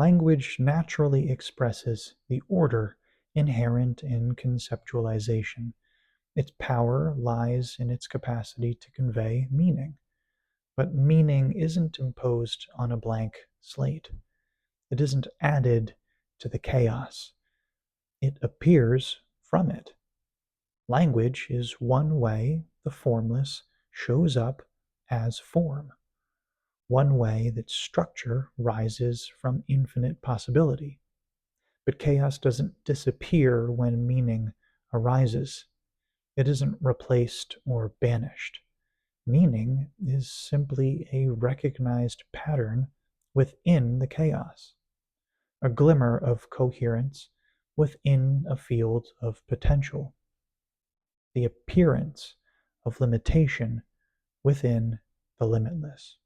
Language naturally expresses the order inherent in conceptualization. Its power lies in its capacity to convey meaning. But meaning isn't imposed on a blank slate. It isn't added to the chaos. It appears from it. Language is one way the formless shows up as form, one way that structure rises from infinite possibility. But chaos doesn't disappear when meaning arises. It isn't replaced or banished. Meaning is simply a recognized pattern within the chaos, a glimmer of coherence within a field of potential, the appearance of limitation within the limitless.